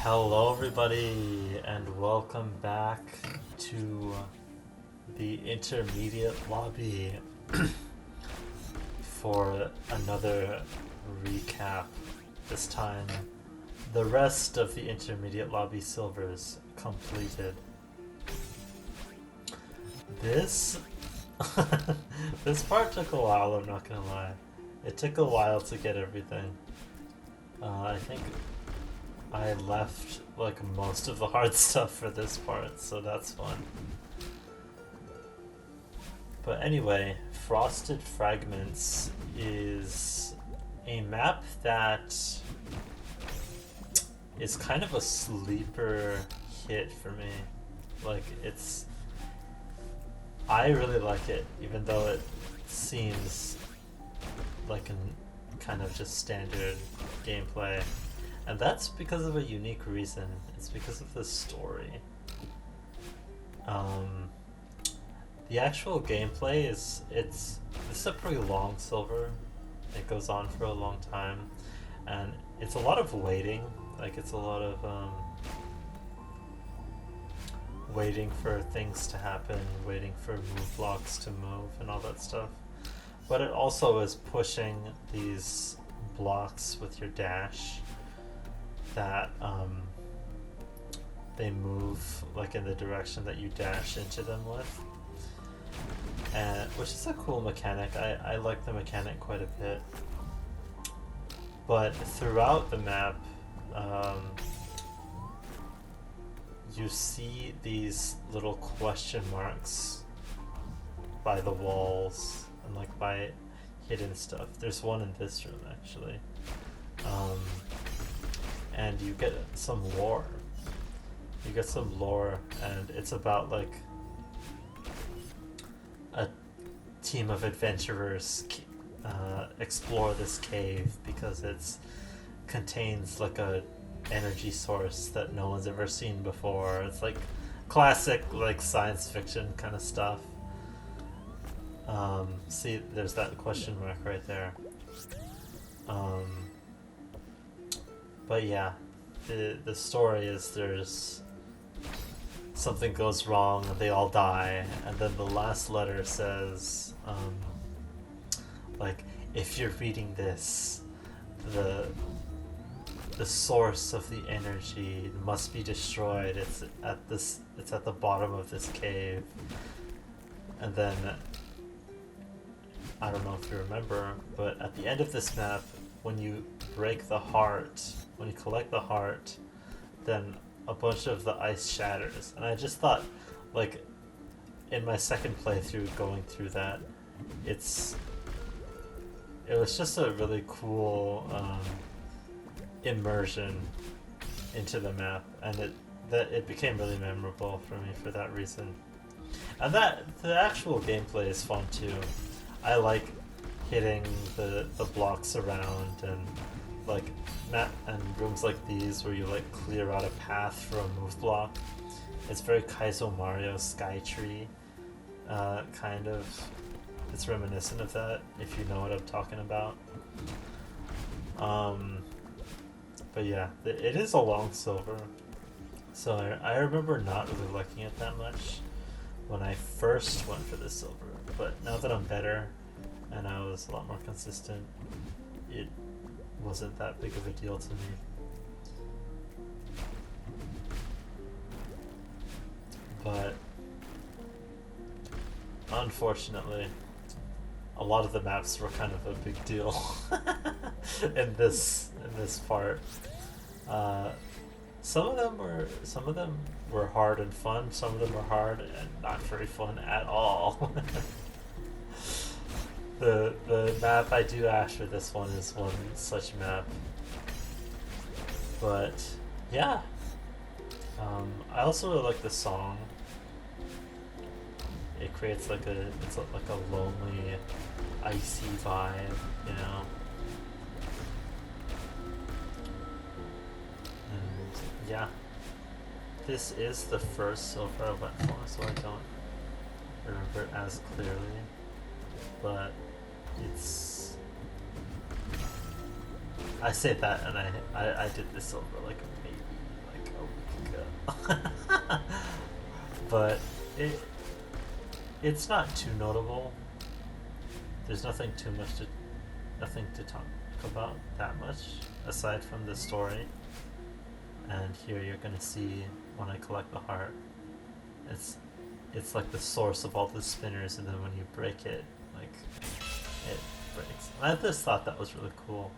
Hello, everybody, and welcome back to the intermediate lobby for another recap. This time, the rest of the intermediate lobby silvers completed. This this part took a while, I'm not gonna lie. It took a while to get everything. I think I left like most of the hard stuff for this part, so that's fun. But anyway, Frosted Fragments is a map that is kind of a sleeper hit for me. Like, I really like it, even though it seems like a kind of just standard gameplay. And that's because of a unique reason. It's because of the story. The actual gameplay this is a pretty long silver. It goes on for a long time, and it's a lot of waiting. Like, it's a lot of waiting for things to happen, waiting for move blocks to move, and all that stuff. But it also is pushing these blocks with your dash that they move like in the direction that you dash into them with, and which is a cool mechanic. I like the mechanic quite a bit. But throughout the map, you see these little question marks by the walls and like by hidden stuff. There's one in this room actually. And you get some lore. You get some lore, and it's about like a team of adventurers explore this cave because it's contains like a energy source that no one's ever seen before. It's like classic like science fiction kind of stuff. See, there's that question mark right there. But yeah, the story is there's something goes wrong and they all die, and then the last letter says, like, if you're reading this, the source of the energy must be destroyed. It's at the bottom of this cave. And then I don't know if you remember, but at the end of this map, when you break the heart, when you collect the heart, then a bunch of the ice shatters. And I just thought, like, in my second playthrough going through that, it was just a really cool immersion into the map, and it became really memorable for me for that reason. And the actual gameplay is fun too. I like hitting the blocks around, and like rooms like these where you like clear out a path for a move block. It's very Kaizo Mario Skytree kind of. It's reminiscent of that, if you know what I'm talking about. But yeah, it is a long silver, so I remember not really liking it that much when I first went for the silver, but now that I'm better and I was a lot more consistent, it wasn't that big of a deal to me. But unfortunately, a lot of the maps were kind of a big deal in this part. Some of them were hard and fun. Some of them were hard and not very fun at all. The map I do ash for this one is one such map. But yeah, I also really like the song. It creates like it's like a lonely, icy vibe, you know. And yeah, this is the first silver I went for, so I don't remember it as clearly, but it's. I say that, and I did this silver like maybe like But it it's not too notable. There's nothing to talk about that much aside from the story. And here you're gonna see when I collect the heart, it's it's like the source of all the spinners, and then when you break it, like it breaks. And I just thought that was really cool,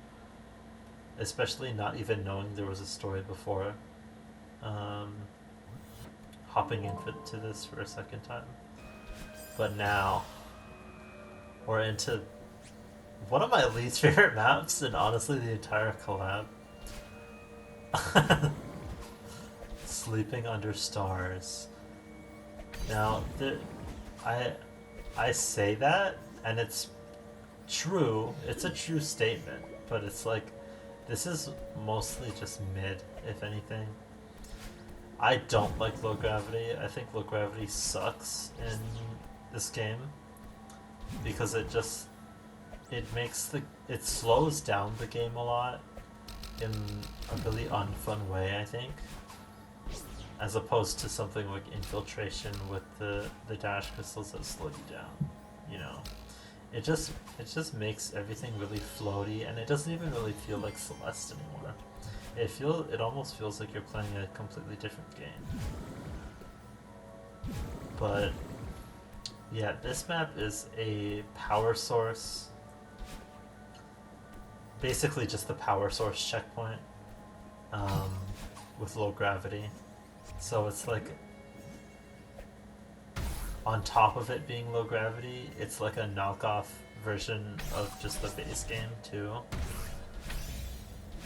especially not even knowing there was a story before. Um, Hopping into this for a second time, but now we're into one of my least favorite maps, and honestly the entire collab. Sleeping Under Stars. Now, I I say that, and it's true. It's a true statement, but it's like this is mostly just mid, if anything. I don't like low gravity. I think low gravity sucks in this game because it slows down the game a lot in a really unfun way, I think, as opposed to something like Infiltration with the dash crystals that slow you down. You know, it just makes everything really floaty, and it doesn't even really feel like Celeste anymore. It almost feels like you're playing a completely different game. But yeah, this map is a power source. Basically just the power source checkpoint, with low gravity. So it's like, on top of it being low gravity, it's like a knockoff version of just the base game too.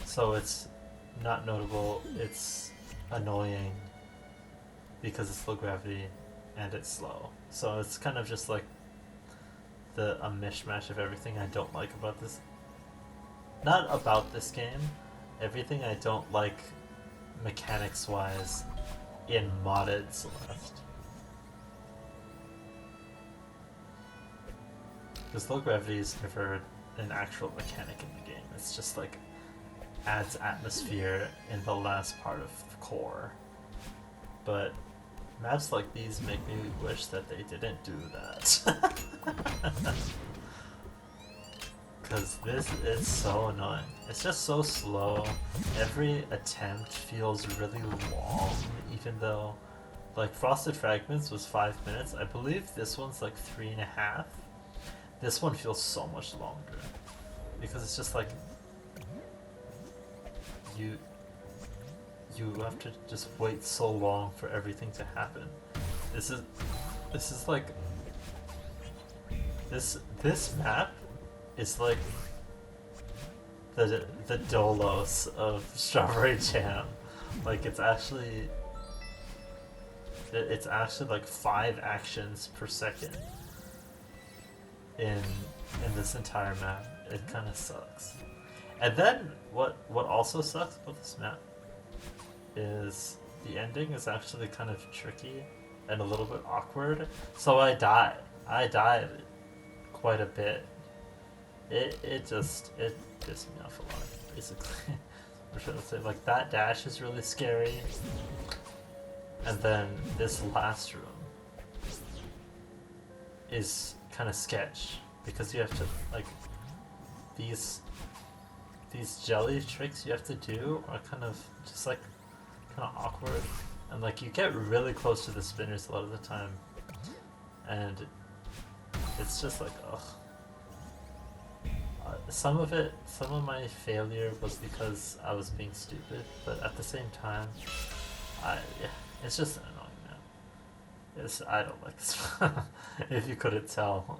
So it's not notable, it's annoying because it's low gravity and it's slow. So it's kind of just like a mishmash of everything I don't like about this. Not about this game, everything I don't like mechanics wise in modded Celeste. Because low gravity is never an actual mechanic in the game. It's just like adds atmosphere in the last part of core. But maps like these make me wish that they didn't do that. Because this is so annoying. It's just so slow. Every attempt feels really long, even though like Frosted Fragments was 5 minutes. I believe this one's like 3.5. This one feels so much longer because it's just like you have to just wait so long for everything to happen. This is like this map is like the Dolos of Strawberry Jam. Like it's actually like 5 actions per second in this entire map. It kind of sucks. And then what also sucks about this map is the ending is actually kind of tricky and a little bit awkward. So I died quite a bit. It pissed me off a lot, basically. I'm trying to say, like, that dash is really scary, and then this last room is kind of sketch because you have to, like, these jelly tricks you have to do are kind of just like kind of awkward, and like you get really close to the spinners a lot of the time, and it's just like ugh. Some of my failure was because I was being stupid, but at the same time, it's just an annoying map. I don't like this. If you couldn't tell.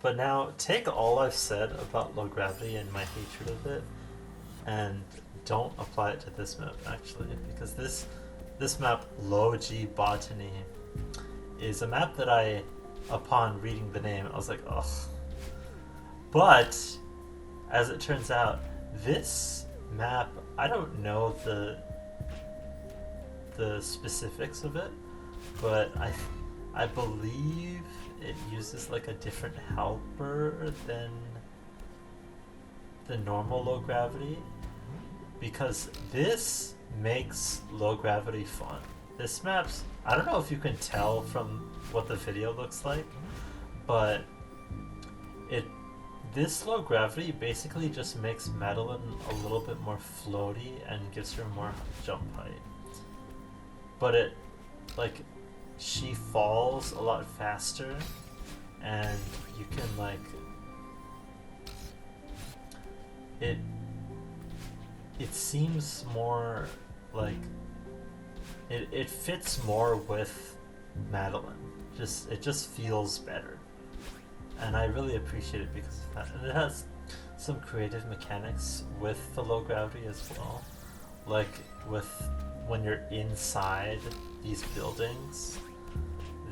But now, take all I've said about low gravity and my hatred of it, and don't apply it to this map, actually, because this map, Low G Botany, is a map that I, upon reading the name, I was like, ugh. But, as it turns out, this map, I don't know the specifics of it, but I believe it uses like a different helper than the normal low gravity, because this makes low gravity fun. This map's, I don't know if you can tell from what the video looks like, but this low gravity basically just makes Madeline a little bit more floaty and gives her more jump height. But like, she falls a lot faster, and you can like, it seems more like, it fits more with Madeline. It just feels better. And I really appreciate it because of that. And it has some creative mechanics with the low gravity as well. Like with when you're inside these buildings,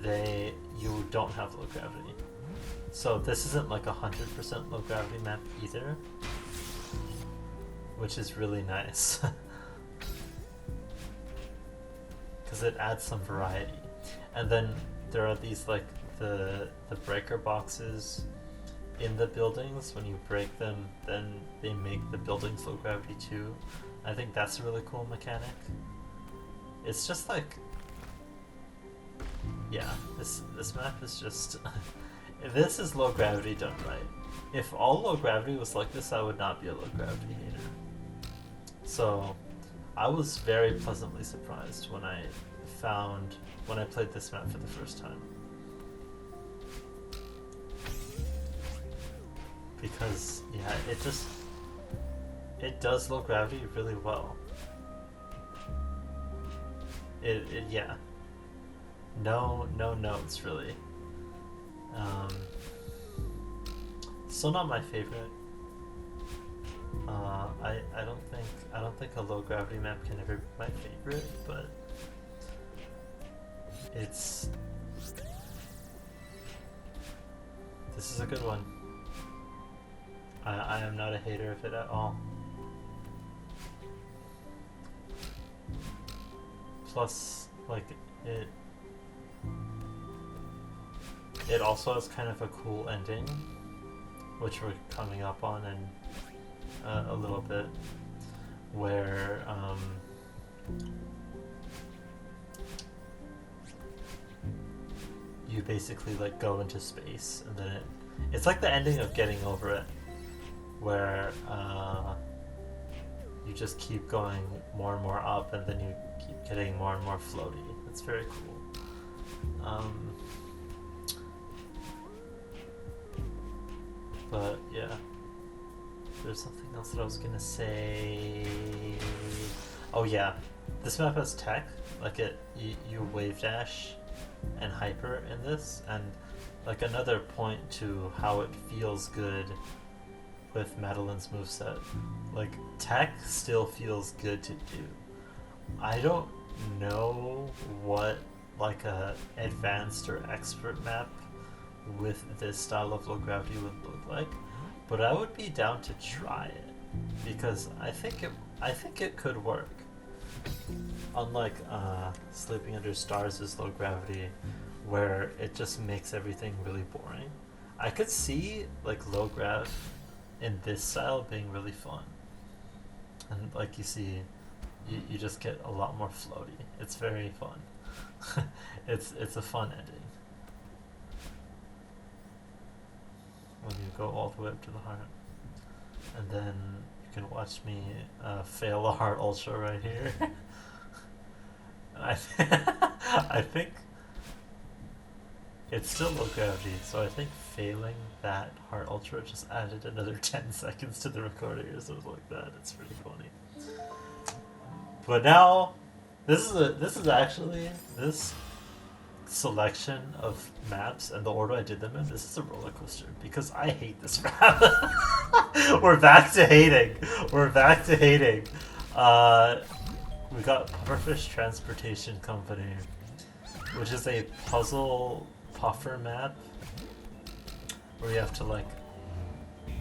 you don't have low gravity. So this isn't like 100% low gravity map either, which is really nice. Because it adds some variety. And then there are these like the breaker boxes in the buildings. When you break them, then they make the buildings low gravity too. I think that's a really cool mechanic. It's just like, yeah, this map is just this is low gravity done right. If all low gravity was like this, I would not be a low gravity hater. So I was very pleasantly surprised when I played this map for the first time. Because, yeah, it does low gravity really well. Yeah. No notes really. Still not my favorite. I don't think a low gravity map can ever be my favorite, but this is a good one. I am not a hater of it at all. Plus, like, it also has kind of a cool ending, which we're coming up on in a little bit, where you basically like go into space, and then it's like the ending of Getting Over It, where you just keep going more and more up, and then you keep getting more and more floaty. It's very cool. But yeah, there's something else that I was gonna say. Oh yeah, this map has tech. Like you wave dash and hyper in this, and like another point to how it feels good with Madeline's moveset. Like, tech still feels good to do. I don't know what like a advanced or expert map with this style of low gravity would look like, but I would be down to try it because I think it could work. Unlike Sleeping Under Stars' low gravity, where it just makes everything really boring. I could see like low grav in this style being really fun, and like you see, you just get a lot more floaty. It's very fun. It's a fun ending when you go all the way up to the heart, and then you can watch me fail a heart ultra right here. I think it's still low gravity, so I think failing that heart ultra just added another 10 seconds to the recording or something like that. It's pretty funny. But now, this selection of maps and the order I did them in, this is a roller coaster because I hate this map. We're back to hating. We got Pufferfish Transportation Company, which is a puzzle puffer map where you have to like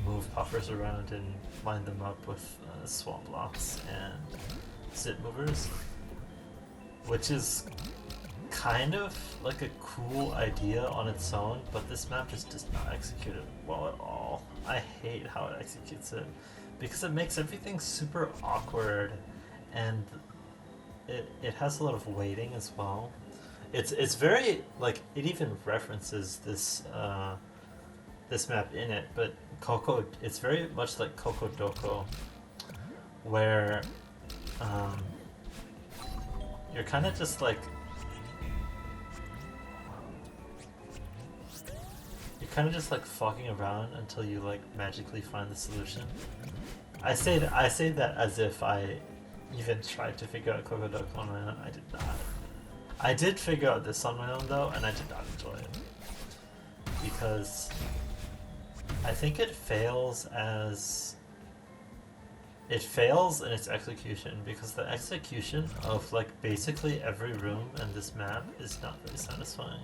move puffers around and line them up with swamp blocks and sit movers, which is kind of like a cool idea on its own, but this map just does not execute it well at all. I hate how it executes it because it makes everything super awkward, and it has a lot of weighting as well. It's very like it even references this map in it, but Coco, it's very much like Coco Doko, where um, you're kind of just like fucking around until you like magically find the solution. I say that as if I even tried to figure out Coco Doko on my own. I did not. I did figure out this on my own though, and I did not enjoy it because I think it fails in its execution, because the execution of like basically every room in this map is not very satisfying.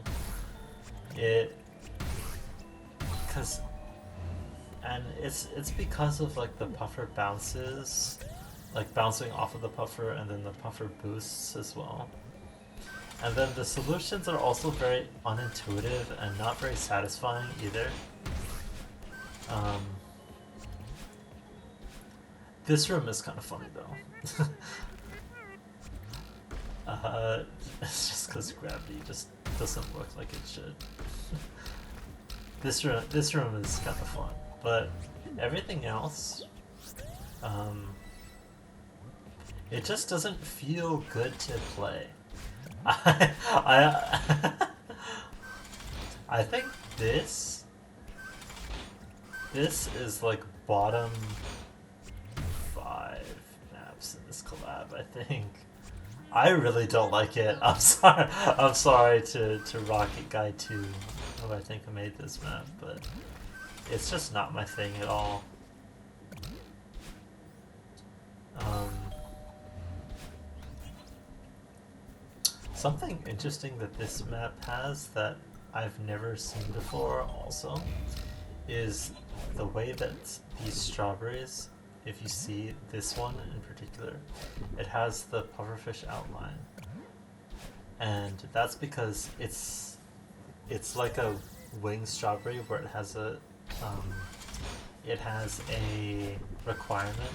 It's because of like the puffer bounces, like bouncing off of the puffer, and then the puffer boosts as well. And then the solutions are also very unintuitive and not very satisfying either. This room is kind of funny though. It's just because gravity just doesn't work like it should. This room is kind of fun, but everything else, it just doesn't feel good to play. I think this is like bottom 5 maps in this collab, I think. I really don't like it. I'm sorry to Rocket Guy 2, who I think made this map, but it's just not my thing at all. Something interesting that this map has that I've never seen before also is the way that these strawberries, if you see this one in particular, it has the pufferfish outline. And that's because it's like a winged strawberry where it has a requirement.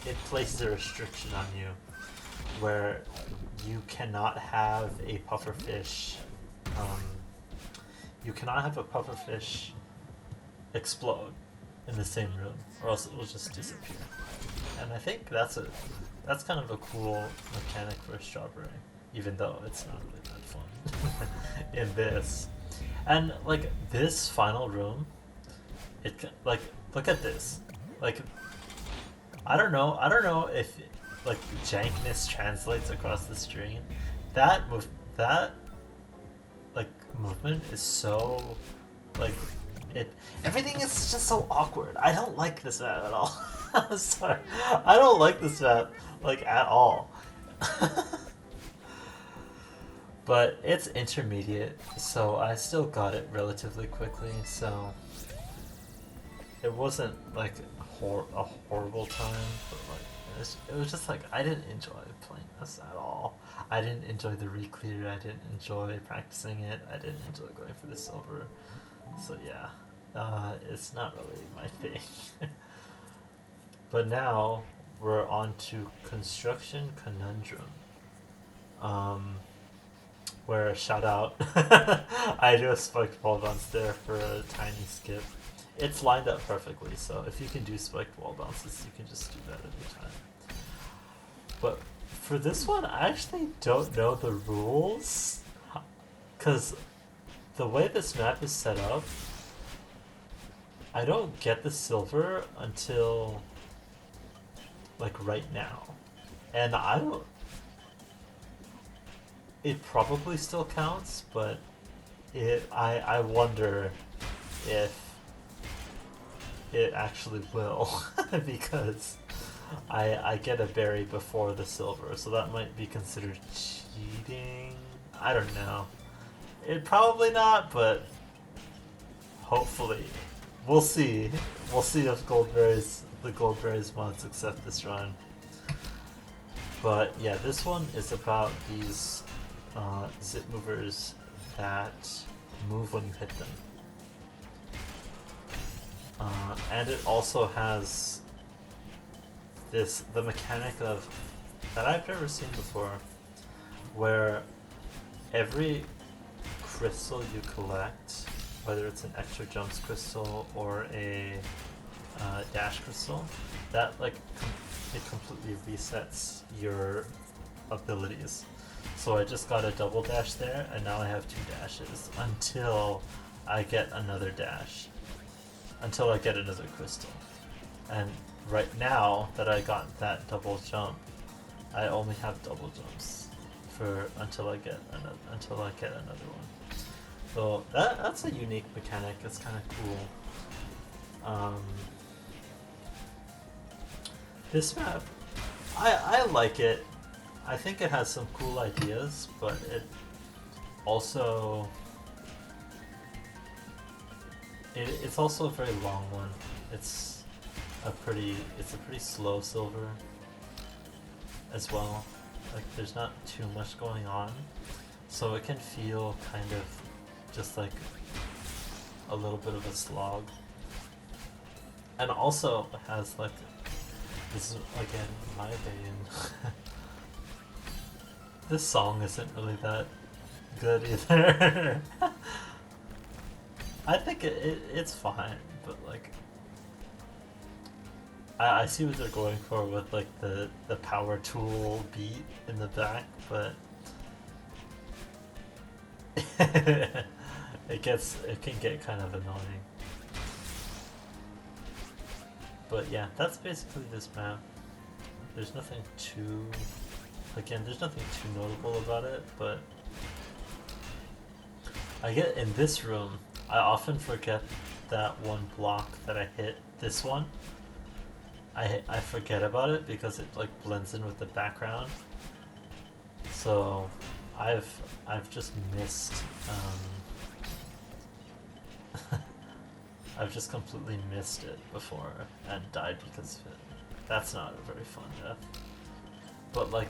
It places a restriction on you where you cannot have a pufferfish explode in the same room, or else it will just disappear. And I think that's kind of a cool mechanic for a strawberry, even though it's not really that fun in this. And like this final room, like look at this. Like I don't know if like jankness translates across the screen. That movement is so like everything is just so awkward. I don't like this map at all. I'm sorry. I don't like this map like at all. But it's intermediate, so I still got it relatively quickly, so it wasn't like a horrible time, but like it was just like I didn't enjoy playing this at all. I didn't enjoy the re-clear, I didn't enjoy practicing it, I didn't enjoy going for the silver. So yeah, it's not really my thing. But now we're on to Construction Conundrum. Where shout out, I do a spiked wall bounce there for a tiny skip. It's lined up perfectly, so if you can do spiked wall bounces, you can just do that every time. But for this one, I actually don't know the rules, because the way this map is set up, I don't get the silver until like right now, and I don't. It probably still counts, but I wonder if it actually will because I get a berry before the silver, so that might be considered cheating. I don't know. It probably not, but hopefully. We'll see. We'll see if the Goldberries mods accept this run. But yeah, this one is about these zip movers that move when you hit them. And it also has the mechanic of that I've never seen before, where every crystal you collect, whether it's an extra jumps crystal or a dash crystal, that like it completely resets your abilities. So I just got a double dash there, and now I have 2 dashes until I get another dash, until I get another crystal. And right now that I got that double jump, I only have double jumps for until I get another one. So that's a unique mechanic. It's kind of cool. This map, I like it. I think it has some cool ideas, but it also it's also a very long one. It's a pretty slow silver as well. Like there's not too much going on, so it can feel kind of just like a little bit of a slog. And also has like, this is again my opinion, this song isn't really that good either. I think it's fine, but like I see what they're going for with like the power tool beat in the back, but it can get kind of annoying. But yeah, that's basically this map. There's nothing too notable about it, but I get in this room, I often forget that one block that I hit this one. I forget about it because it like blends in with the background. So I've just missed I've just completely missed it before and died because of it. That's not a very fun death. But like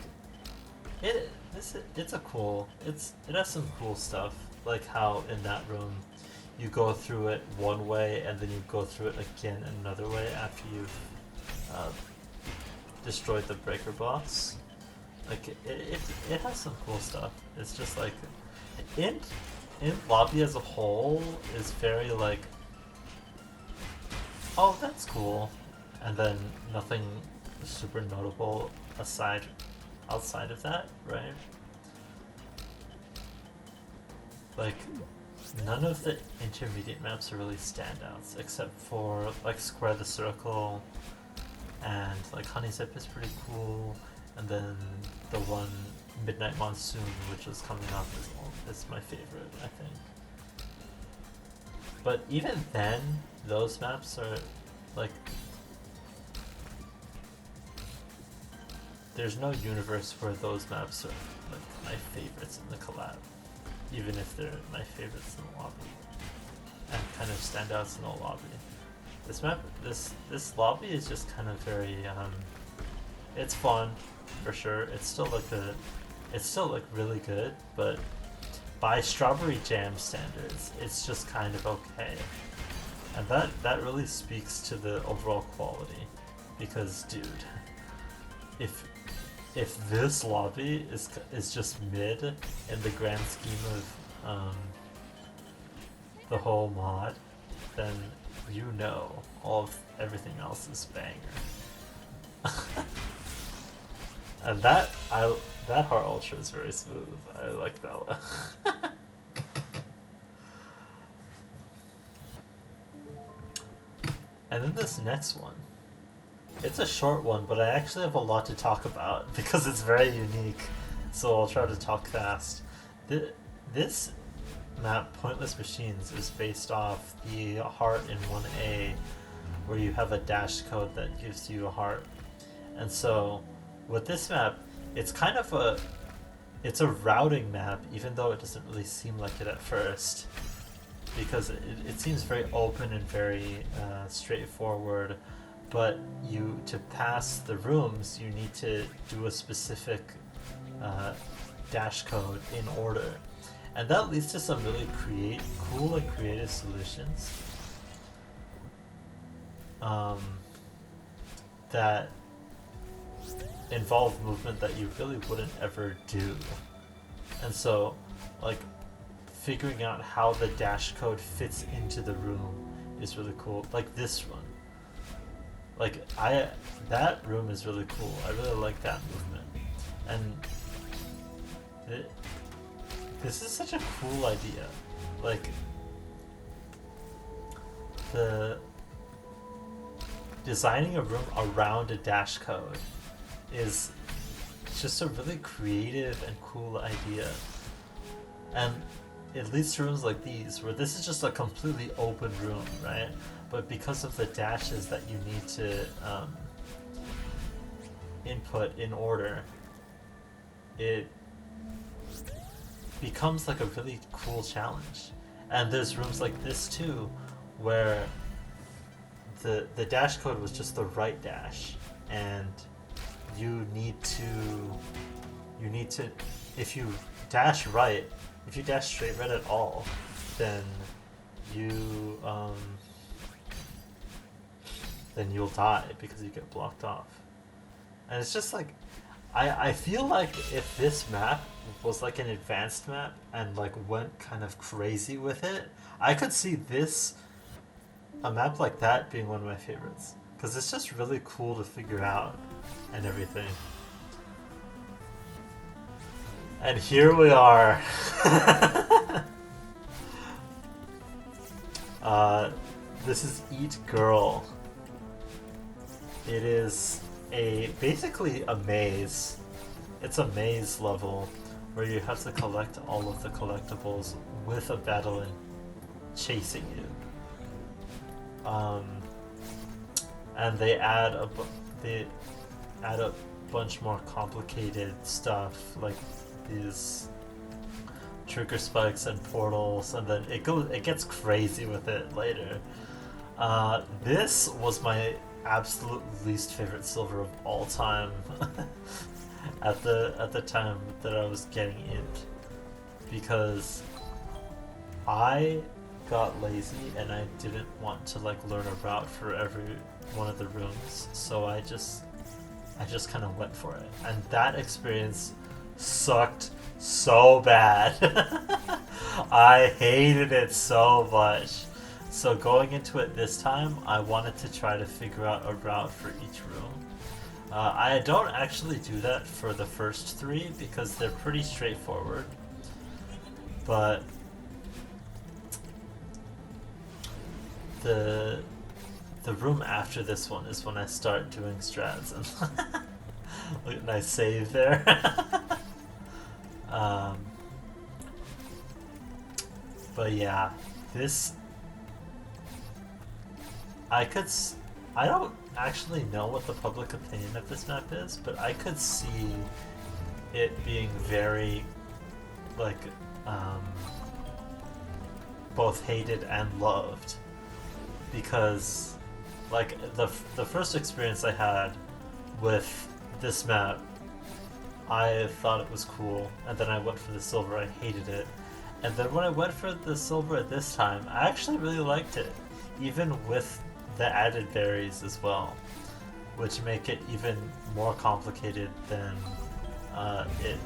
it has some cool stuff, like how in that room you go through it one way and then you go through it again another way after you've destroyed the breaker boss. Like it has some cool stuff. It's just like in lobby as a whole is very like, oh that's cool, and then nothing super notable outside of that, right? Like none of the intermediate maps are really standouts except for like Square the Circle, and like Honey Zip is pretty cool, and then the one Midnight Monsoon, which is coming up, is my favorite, I think. But even then, those maps are like, there's no universe where those maps are like my favorites in the collab, even if they're my favorites in the lobby and kind of standouts in the lobby. This map, this lobby is just kind of very it's fun for sure. It's still like really good, but by Strawberry Jam standards, it's just kind of okay. And that really speaks to the overall quality, because dude, if this lobby is just mid in the grand scheme of the whole mod, then you know everything else is banger. And that Heart Ultra is very smooth. I like that one. And then this next one, it's a short one, but I actually have a lot to talk about because it's very unique, so I'll try to talk fast. This map, Pointless Machines, is based off the heart in 1A, where you have a dash code that gives you a heart. And so with this map, it's kind of it's a routing map, even though it doesn't really seem like it at first, because it seems very open and very straightforward. But to pass the rooms, you need to do a specific dash code in order, and that leads to some really cool and creative solutions. um, that involve movement that you really wouldn't ever do. And so, like, figuring out how the dash code fits into the room is really cool. Like this one. Like, that room is really cool. I really like that movement. And this is such a cool idea. Like, the designing a room around a dash code is just a really creative and cool idea. And it leads to rooms like these, where this is just a completely open room, right? But because of the dashes that you need to input in order, it becomes like a really cool challenge. And there's rooms like this too, where the dash code was just the right dash, and you need to if you dash right, if you dash straight right at all, then you'll die because you get blocked off. And it's just like, I feel like if this map was like an advanced map and like went kind of crazy with it, I could see a map like that being one of my favorites, because it's just really cool to figure out and everything. And here we are. This is Eat Girl. It is basically a maze. It's a maze level where you have to collect all of the collectibles with a battalion chasing you. And they add a bunch more complicated stuff, like these trigger spikes and portals, and then it gets crazy with it later. This was my absolute least favorite silver of all time at the time that I was getting it, because I got lazy and I didn't want to like learn a route for every one of the rooms, so I just kind of went for it, and that experience sucked so bad. I hated it so much. So going into it this time, I wanted to try to figure out a route for each room. I don't actually do that for the first three because they're pretty straightforward, but the room after this one is when I start doing strats, and look at nice save there. But yeah, this I don't actually know what the public opinion of this map is, but I could see it being very like both hated and loved, because like the first experience I had with this map, I thought it was cool, and then I went for the silver, I hated it. And then when I went for the silver at this time, I actually really liked it, even with the added berries as well, which make it even more complicated than it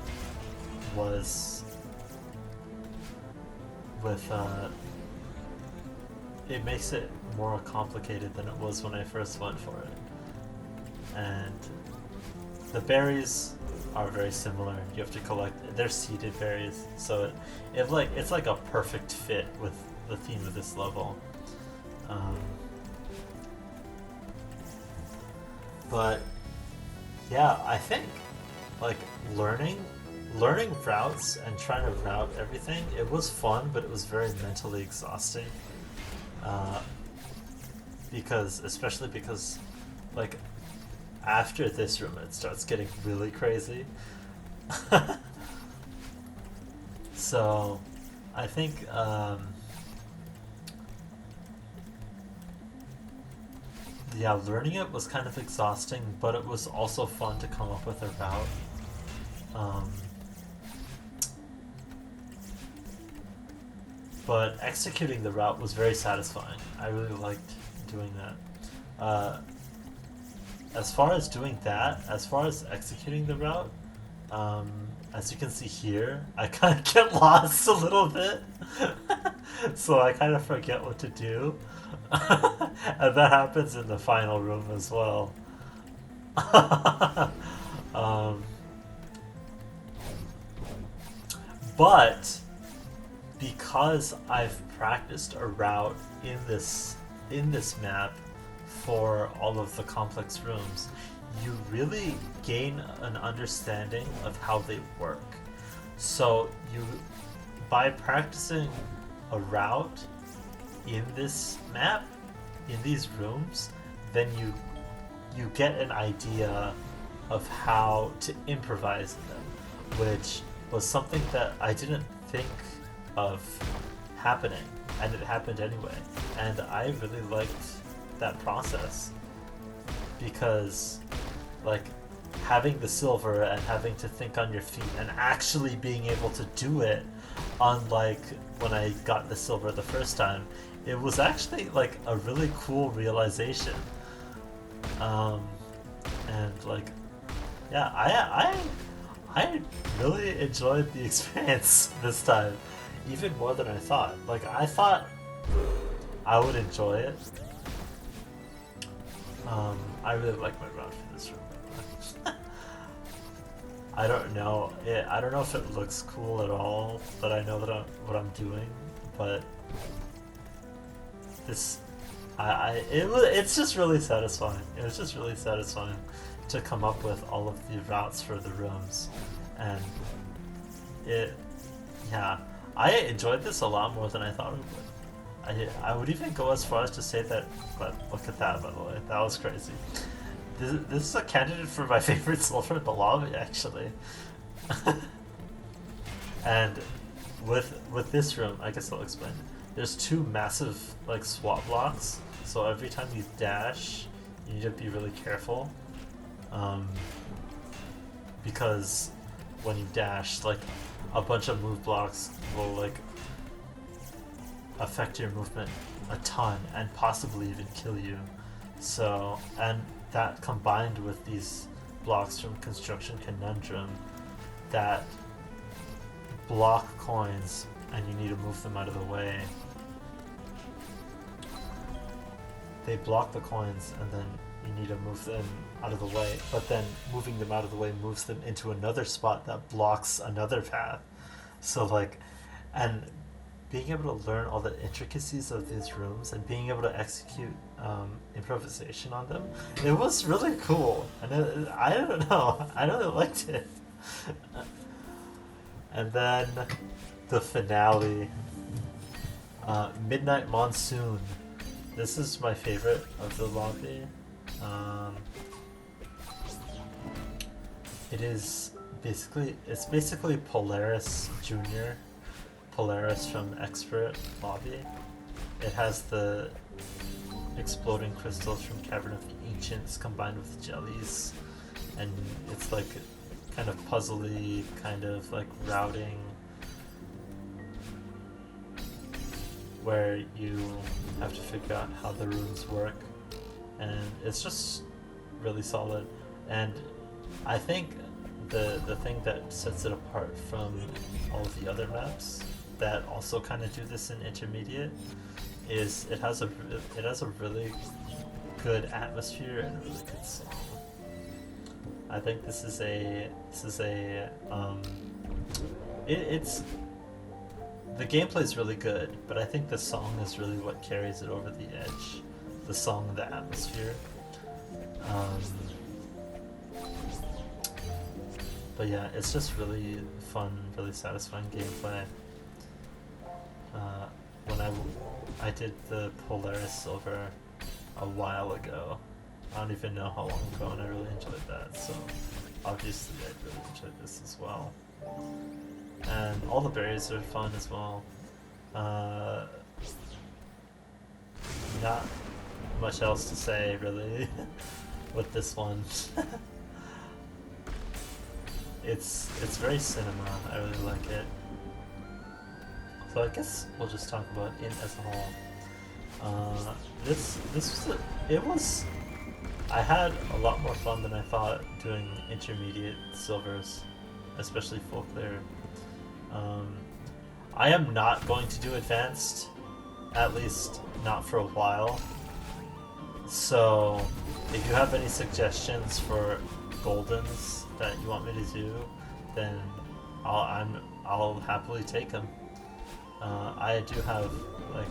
was with it makes it more complicated than it was when I first went for it. And the berries are very similar. You have to collect, they're seeded berries, so it's like a perfect fit with the theme of this level. But yeah, I think like learning routes and trying to route everything, it was fun, but it was very mentally exhausting. Especially because like after this room it starts getting really crazy. So I think yeah, learning it was kind of exhausting, but it was also fun to come up with a route. But executing the route was very satisfying. I really liked doing that. Uh, as far as doing that, as far as executing the route, as you can see here, I kind of get lost a little bit. So I kind of forget what to do. And that happens in the final room as well. um, but because I've practiced a route in this map for all of the complex rooms, you really gain an understanding of how they work. So by practicing a route in this map, in these rooms, then you get an idea of how to improvise them, which was something that I didn't think of happening, and it happened anyway. And I really liked that process because, like, having the silver and having to think on your feet and actually being able to do it, unlike when I got the silver the first time, it was actually like a really cool realization. And like, yeah, I really enjoyed the experience this time, even more than I thought. Like, I thought I would enjoy it. I really like my route for this room. I don't know. I don't know if it looks cool at all, but I know that what I'm doing. But this, it's just really satisfying. It was just really satisfying to come up with all of the routes for the rooms, and yeah, I enjoyed this a lot more than I thought it would. I would even go as far as to say that, but look at that, by the way, that was crazy. This is a candidate for my favorite silver in the lobby, actually. And with this room, I guess I'll explain. There's two massive like swap blocks, so every time you dash, you need to be really careful, because when you dash, like, a bunch of move blocks will like affect your movement a ton and possibly even kill you. So, and that combined with these blocks from Construction Conundrum that block coins and you need to move them out of the way. They block the coins and then you need to move them out of the way, but then moving them out of the way moves them into another spot that blocks another path. So like, and being able to learn all the intricacies of these rooms and being able to execute improvisation on them, it was really cool. And I don't know, I really liked it. And then the finale, Midnight Monsoon. This is my favorite of the lobby. It's basically Polaris Junior. Polaris from Expert Lobby. It has the exploding crystals from Cavern of the Ancients combined with jellies, and it's like kind of puzzly, kind of like routing, where you have to figure out how the rooms work, and it's just really solid. And I think the thing that sets it apart from all of the other maps that also kind of do this in intermediate is it has a really good atmosphere and a really good song. I think it's the gameplay is really good, but I think the song is really what carries it over the edge. The song, the atmosphere. But yeah, it's just really fun, really satisfying gameplay. When I did the Polaris Silver a while ago, I don't even know how long ago, and I really enjoyed that, so obviously I really enjoyed this as well. And all the berries are fun as well. Not much else to say, really, with this one. It's very cinema, I really like it. So I guess we'll just talk about it as a whole. This was it was. I had a lot more fun than I thought doing intermediate silvers, especially full clear. Um, I am not going to do advanced, at least not for a while. So, if you have any suggestions for goldens that you want me to do, then I'll happily take them. I do have like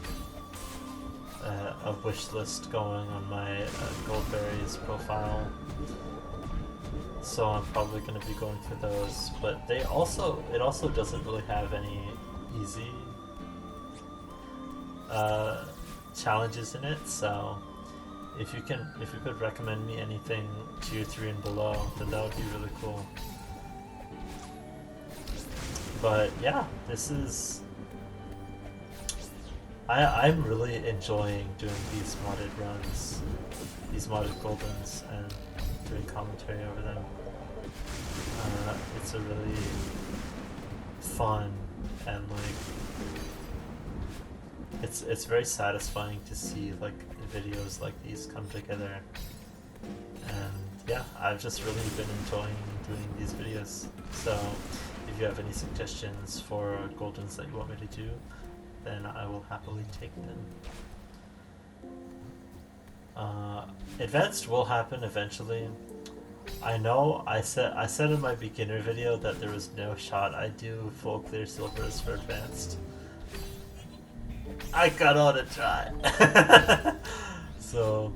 a wish list going on my Goldberries profile, so I'm probably going to be going for those. But it also doesn't really have any easy challenges in it. So if you could recommend me anything tier 3 and below, then that would be really cool. But yeah, this is. I'm really enjoying doing these modded runs, these modded goldens, and doing commentary over them. It's a really fun and like it's very satisfying to see like videos like these come together. And yeah, I've just really been enjoying doing these videos. So if you have any suggestions for goldens that you want me to do, then I will happily take them. Advanced will happen eventually. I know I said in my beginner video that there was no shot I'd do full clear silvers for advanced. I gotta try. So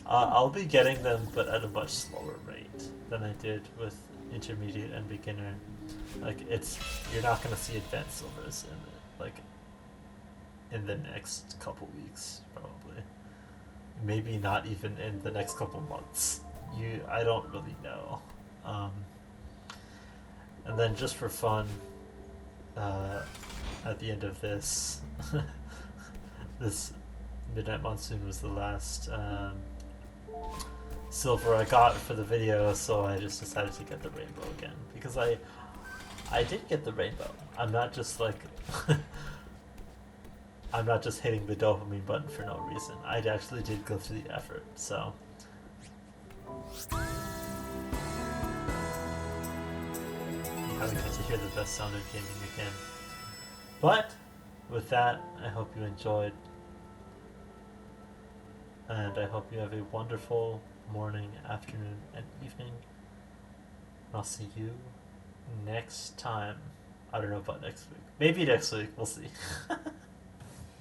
I'll be getting them, but at a much slower rate than I did with intermediate and beginner. Like you're not gonna see advanced silvers in the next couple weeks, probably. Maybe not even in the next couple months. I don't really know. And then just for fun, at the end of this, this Midnight Monsoon was the last silver I got for the video, so I just decided to get the rainbow again because I did get the rainbow. I'm not just like I'm not just hitting the dopamine button for no reason. I actually did go through the effort, so. You haven't got to hear the best sound of gaming again. But, with that, I hope you enjoyed. And I hope you have a wonderful morning, afternoon, and evening. I'll see you next time. I don't know about next week. Maybe next week, we'll see.